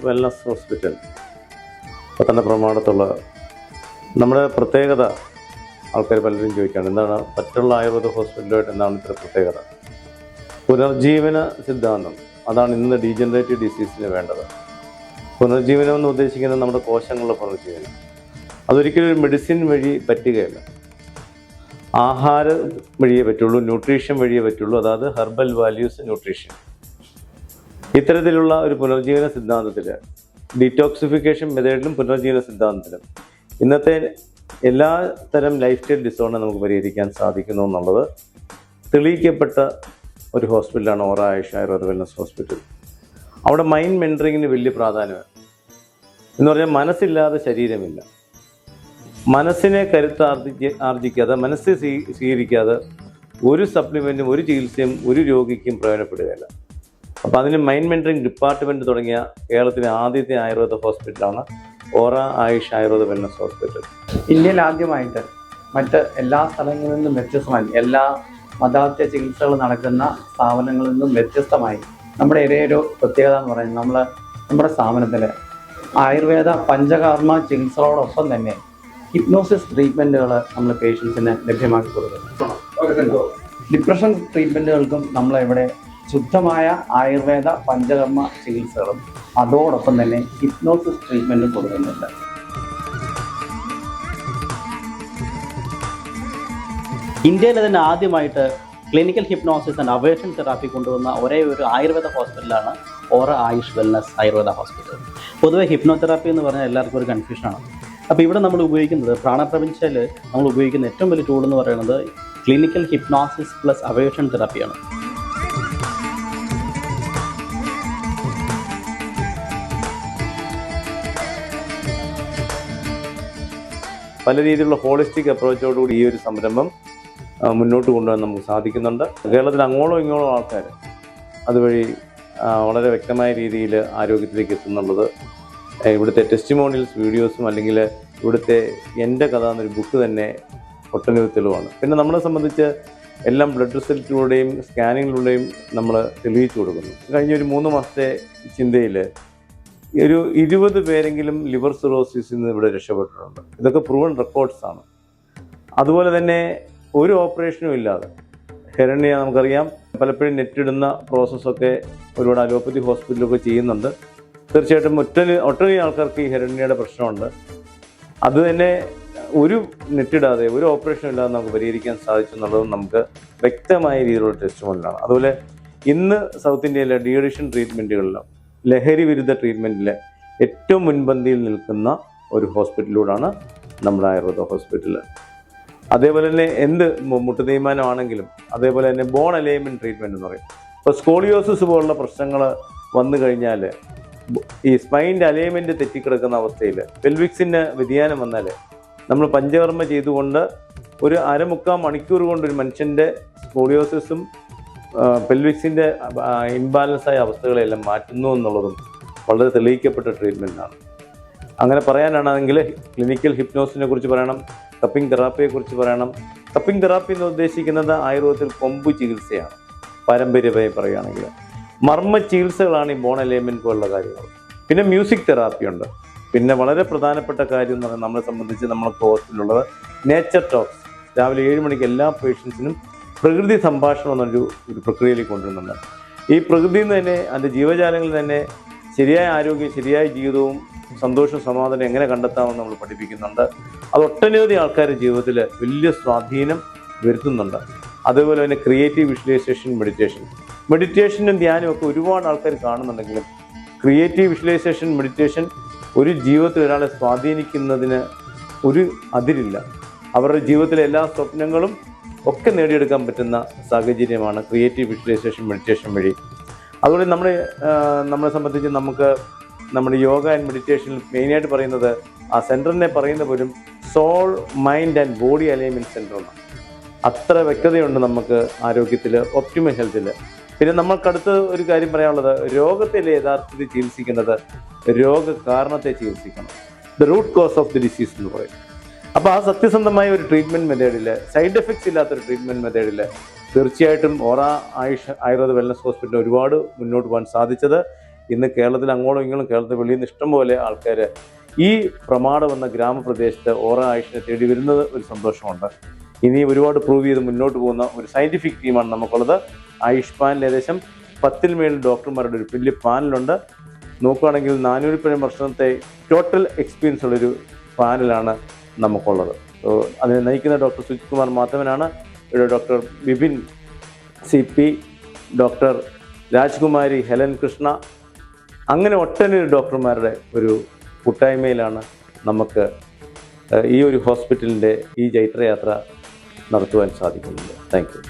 Wellness hospital Pathanamthitta പ്രമാണത്തുള്ള നമ്മുടെ പ്രത്യേകത ആൾക്കാർ പലരും ചോദിക്കുകയാണ്, എന്താണ് മറ്റുള്ള ആയുർവേദ ഹോസ്പിറ്റലുമായിട്ട് എന്താണ് ഇത്ര പ്രത്യേകത? പുനർജീവന സിദ്ധാന്തം, അതാണ് ഇന്ന് ഡീജനറേറ്റീവ് ഡിസീസിന് വേണ്ടത്. പുനർജീവനം എന്ന് ഉദ്ദേശിക്കുന്നത് നമ്മുടെ കോശങ്ങളുടെ പുനർജീവനം. അതൊരിക്കലും ഒരു മെഡിസിൻ വഴി പറ്റുകയില്ല. ആഹാരം വഴിയേ പറ്റുള്ളൂ, ന്യൂട്രീഷൻ വഴിയേ പറ്റുള്ളൂ, അതായത് ഹെർബൽ വാല്യൂസ് ന്യൂട്രീഷൻ. ഇത്തരത്തിലുള്ള ഒരു പുനർജീവന സിദ്ധാന്തത്തിൽ, ഡീറ്റോക്സിഫിക്കേഷൻ മെത്തേഡിലും പുനർജീവന സിദ്ധാന്തത്തിലും ഇന്നത്തെ എല്ലാ തരം ലൈഫ് സ്റ്റൈൽ ഡിസോർഡർ നമുക്ക് പരിഹരിക്കാൻ സാധിക്കുന്നു എന്നുള്ളത് തെളിയിക്കപ്പെട്ട ഒരു ഹോസ്പിറ്റലാണ് ഓറ ആയുഷ് ആയുർവേദ വെൽനസ് ഹോസ്പിറ്റൽ. അവിടെ മൈൻഡ് മെൻറ്ററിങ്ങിന് വലിയ പ്രാധാന്യമാണ്. എന്ന് പറഞ്ഞാൽ മനസ്സില്ലാതെ ശരീരമില്ല. മനസ്സിനെ ആർജിക്കാതെ, മനസ്സ് സ്വീകരിക്കാതെ ഒരു സപ്ലിമെൻറ്റും ഒരു ചികിത്സയും ഒരു രോഗിക്കും പ്രയോജനപ്പെടുകയില്ല. അപ്പോൾ അതിന് മൈൻഡ് മെൻറ്ററിങ് ഡിപ്പാർട്ട്മെൻറ്റ് തുടങ്ങിയ കേരളത്തിലെ ആദ്യത്തെ ആയുർവേദ ഹോസ്പിറ്റലാണ് ഓറ ആയുഷ് ആയുർവേദ വെൽനസ് ഹോസ്പിറ്റൽ. ഇന്ത്യയിൽ ആദ്യമായിട്ട് മറ്റ് എല്ലാ സ്ഥലങ്ങളിൽ നിന്നും വ്യത്യസ്തമായി, എല്ലാ മതാത്യ ചികിത്സകൾ നടക്കുന്ന സ്ഥാപനങ്ങളിൽ നിന്നും വ്യത്യസ്തമായി നമ്മുടെ ഒരു പ്രത്യേകത എന്ന് പറയുന്നത്, നമ്മുടെ സ്ഥാപനത്തിൽ ആയുർവേദ പഞ്ചകർമ്മ ചികിത്സകളോടൊപ്പം തന്നെ ഹിപ്നോസിസ് ട്രീറ്റ്മെൻറ്റുകൾ നമ്മൾ പേഷ്യൻസിന് ലഭ്യമാക്കി കൊടുക്കുന്നു. ഡിപ്രഷൻ ട്രീറ്റ്മെൻറ്റുകൾക്കും നമ്മളിവിടെ ശുദ്ധമായ ആയുർവേദ പഞ്ചകർമ്മ ചികിത്സകളും അതോടൊപ്പം തന്നെ ഹിപ്നോസിസ് ട്രീറ്റ്മെൻറ്റും കൊടുക്കുന്നുണ്ട്. ഇന്ത്യയിൽ തന്നെ ആദ്യമായിട്ട് clinical hypnosis and aversion therapy കൊണ്ടുവന്ന ഒരേ ഒരു ആയുർവേദ ഹോസ്പിറ്റലാണ് ഓറ ആയുഷ് വെൽനസ് ആയുർവേദ ഹോസ്പിറ്റൽ. പൊതുവെ ഹിപ്നോതെറാപ്പി എന്ന് പറഞ്ഞാൽ എല്ലാവർക്കും ഒരു കൺഫ്യൂഷനാണ്. അപ്പോൾ ഇവിടെ നമ്മൾ ഉപയോഗിക്കുന്നത്, പ്രാണപ്രപഞ്ചയിൽ നമ്മൾ ഉപയോഗിക്കുന്ന ഏറ്റവും വലിയ ടൂൾ എന്ന് പറയുന്നത് ക്ലിനിക്കൽ ഹിപ്നോസിസ് പ്ലസ് അവേഷൻ തെറാപ്പിയാണ്. പല രീതിയിലുള്ള ഹോളിസ്റ്റിക് അപ്രോച്ചോടുകൂടി ഈ ഒരു സംരംഭം മുന്നോട്ട് കൊണ്ടുപോകാൻ നമുക്ക് സാധിക്കുന്നുണ്ട്. കേരളത്തിൽ അങ്ങോളം ഇങ്ങോളം ആൾക്കാർ അതുവഴി വളരെ വ്യക്തമായ രീതിയിൽ ആരോഗ്യത്തിലേക്ക് എത്തുന്നുള്ളത് ഇവിടുത്തെ ടെസ്റ്റിമോണിയൽസ് വീഡിയോസും അല്ലെങ്കിൽ ഇവിടുത്തെ എൻ്റെ കഥ എന്നൊരു ബുക്ക് തന്നെ ഒട്ടനവധി തെളിവാണ്. പിന്നെ നമ്മളെ സംബന്ധിച്ച് എല്ലാം ബ്ലഡ് റിസൾട്ടിലൂടെയും സ്കാനിങ്ങിലൂടെയും നമ്മൾ തെളിയിച്ചു കൊടുക്കുന്നു. കഴിഞ്ഞൊരു 3 മാസത്തെ ചിന്തയിൽ ഒരു 20 പേരെങ്കിലും ലിവർ സിറോസിസിൽ നിന്ന് ഇവിടെ രക്ഷപ്പെട്ടിട്ടുണ്ട്. ഇതൊക്കെ പ്രൂവൺ റെക്കോർഡ്സാണ്. അതുപോലെ തന്നെ ഒരു ഓപ്പറേഷനും ഇല്ലാതെ ഹെരണ്യ നമുക്കറിയാം, പലപ്പോഴും നെറ്റിടുന്ന പ്രോസസ്സൊക്കെ ഒരുപാട് അലോപ്പതി ഹോസ്പിറ്റലൊക്കെ ചെയ്യുന്നുണ്ട്. തീർച്ചയായിട്ടും ഒട്ടനവധി ആൾക്കാർക്ക് ഈ ഹെരണ്യയുടെ പ്രശ്നമുണ്ട്. അത് തന്നെ ഒരു നെറ്റിടാതെ, ഒരു ഓപ്പറേഷനും ഇല്ലാതെ നമുക്ക് പരിഹരിക്കാൻ സാധിച്ചു എന്നുള്ളതും നമുക്ക് വ്യക്തമായ രീതിയിലുള്ള ടെസ്റ്റിമോണിയലാണ്. അതുപോലെ ഇന്ന് സൗത്ത് ഇന്ത്യയിലെ ഡി അഡിക്ഷൻ ട്രീറ്റ്മെൻറ്റുകളിലും ലഹരി വിരുദ്ധ ട്രീറ്റ്മെൻറ്റിൽ ഏറ്റവും മുൻപന്തിയിൽ നിൽക്കുന്ന ഒരു ഹോസ്പിറ്റലിലൂടെയാണ് നമ്മുടെ ആയുർവേദ ഹോസ്പിറ്റൽ. അതേപോലെ തന്നെ എന്ത് മുട്ട് തേയ്മാനമാണെങ്കിലും, അതേപോലെ തന്നെ ബോൺ അലൈൻമെൻറ്റ് ട്രീറ്റ്മെൻറ്റ് എന്ന് പറയും. ഇപ്പോൾ സ്കോളിയോസിസ് പോലുള്ള പ്രശ്നങ്ങൾ വന്നു കഴിഞ്ഞാൽ, ഈ സ്പൈൻ്റെ അലൈൻമെൻറ്റ് തെറ്റിക്കിടക്കുന്ന അവസ്ഥയിൽ പെൽവിക്സിൻ്റെ വ്യതിയാനം വന്നാൽ നമ്മൾ പഞ്ചകർമ്മ ചെയ്തുകൊണ്ട് ഒരു 1/4 മണിക്കൂർ കൊണ്ട് ഒരു മനുഷ്യൻ്റെ സ്കോളിയോസിസും പെൽവിക്സിൻ്റെ ഇംബാലൻസായ അവസ്ഥകളെല്ലാം മാറ്റുന്നു എന്നുള്ളതും വളരെ തെളിയിക്കപ്പെട്ട ട്രീറ്റ്മെൻറ്റാണ്. അങ്ങനെ പറയാനാണെങ്കിൽ ക്ലിനിക്കൽ ഹിപ്നോസിനെ കുറിച്ച് പറയണം, കപ്പിംഗ് തെറാപ്പിയെക്കുറിച്ച് പറയണം. കപ്പിംഗ് തെറാപ്പി എന്ന് ഉദ്ദേശിക്കുന്നത് ആയുർവേദത്തിൽ കൊമ്പ് ചികിത്സയാണ്. പാരമ്പര്യമായി പറയുകയാണെങ്കിൽ മർമ്മ ചികിത്സകളാണ് ഈ ബോൺ അലൈൻമെൻറ്റ് പോലുള്ള കാര്യങ്ങൾ. പിന്നെ മ്യൂസിക് തെറാപ്പിയുണ്ട്. പിന്നെ വളരെ പ്രധാനപ്പെട്ട കാര്യം എന്ന് പറഞ്ഞാൽ നമ്മളെ സംബന്ധിച്ച് നമ്മളൊക്കെ ഹോസ്പിറ്റലുള്ളത് നേച്ചർ ടോക്സ്. രാവിലെ 7 മണിക്ക് എല്ലാ പേഷ്യൻസിനും പ്രകൃതി സംഭാഷണം എന്നൊരു പ്രക്രിയയിലേക്ക് കൊണ്ടുവരുന്നുണ്ട്. ഈ പ്രകൃതിയിൽ നിന്ന് തന്നെ, അതിൻ്റെ ജീവജാലങ്ങളിൽ തന്നെ ശരിയായ ആരോഗ്യം, ശരിയായ ജീവിതവും സന്തോഷവും സമാധാനം എങ്ങനെ കണ്ടെത്താമെന്ന് നമ്മൾ പഠിപ്പിക്കുന്നുണ്ട്. അത് ഒട്ടനവധി ആൾക്കാരുടെ ജീവിതത്തിൽ വലിയ സ്വാധീനം വരുത്തുന്നുണ്ട്. അതേപോലെ തന്നെ ക്രിയേറ്റീവ് വിഷ്വലൈസേഷൻ, മെഡിറ്റേഷനും ധ്യാനവും ഒക്കെ ഒരുപാട് ആൾക്കാർ കാണുന്നുണ്ടെങ്കിലും ക്രിയേറ്റീവ് വിഷ്വലൈസേഷൻ, മെഡിറ്റേഷൻ ഒരു ജീവിതത്തിൽ ഒരാളെ സ്വാധീനിക്കുന്നതിന് ഒരു അതിരില്ല. അവരുടെ ജീവിതത്തിലെ എല്ലാ സ്വപ്നങ്ങളും ഒക്കെ നേടിയെടുക്കാൻ പറ്റുന്ന സാഹചര്യമാണ് ക്രിയേറ്റീവ് വിഷ്വലൈസേഷൻ, മെഡിറ്റേഷൻ വഴി. അതുപോലെ നമ്മളെ സംബന്ധിച്ച് നമുക്ക് നമ്മുടെ യോഗ ആൻഡ് മെഡിറ്റേഷനിൽ മെയിനായിട്ട് പറയുന്നത്, ആ സെൻറ്ററിനെ പറയുന്ന പോലും soul, mind and body alignment centre എന്നാണ്. അത്ര വ്യക്തതയുണ്ട് നമുക്ക് ആരോഗ്യത്തിൽ, ഒപ്റ്റിമൽ ഹെൽത്തിൽ. പിന്നെ നമ്മൾക്കടുത്ത ഒരു കാര്യം പറയാനുള്ളത്, രോഗത്തെ യഥാർത്ഥത്തിൽ ചികിത്സിക്കുന്നത് രോഗകാരണത്തെ ചികിത്സിക്കണം. The root cause of the disease എന്ന് പറയും. അപ്പോൾ ആ സത്യസന്ധമായ ഒരു ട്രീറ്റ്മെൻറ്റ് മെത്തേഡിൽ, സൈഡ് എഫക്ട്സ് ഇല്ലാത്തൊരു ട്രീറ്റ്മെൻറ്റ് മെത്തേഡിൽ തീർച്ചയായിട്ടും ഓറ ആയുഷ് ആയുർവേദ വെൽനസ് ഹോസ്പിറ്റലിൽ ഒരുപാട് മുന്നോട്ട് പോകാൻ സാധിച്ചത് ഇന്ന് കേരളത്തിൽ അങ്ങോളം ഇങ്ങോളം കേരളത്തിൽ വെളിയിൽ നിന്ന് ഇഷ്ടംപോലെ ആൾക്കാർ ഈ പ്രമാണം എന്ന ഗ്രാമപ്രദേശത്ത് ഓറ ആയുഷിനെ തേടി വരുന്നത് ഒരു സന്തോഷമുണ്ട്. ഇനി ഒരുപാട് പ്രൂവ് ചെയ്ത് മുന്നോട്ട് പോകുന്ന ഒരു സയൻറ്റിഫിക് ടീമാണ് നമുക്കുള്ളത്. ആയുഷ് പാനൽ ഏകദേശം 10-ൽ മേൽ ഡോക്ടർമാരുടെ ഒരു വലിയ പാനലുണ്ട്. നോക്കുകയാണെങ്കിൽ 400 വർഷത്തെ ടോട്ടൽ എക്സ്പീരിയൻസ് ഉള്ളൊരു പാനലാണ് നമുക്കുള്ളത്. അതിനെ നയിക്കുന്ന ഡോക്ടർ സുജിത് കുമാർ മാധവനാണ്, doctor Bipin CP, doctor Rajkumari Helen Krishna, അങ്ങനെ ഒട്ടനവധി ഡോക്ടർമാരുടെ ഒരു കൂട്ടായ്മയിലാണ് നമുക്ക് ഈ ഒരു ഹോസ്പിറ്റലിൻ്റെ ഈ ജൈത്രയാത്ര നടത്തുവാൻ സാധിക്കുന്നത്. Thank you.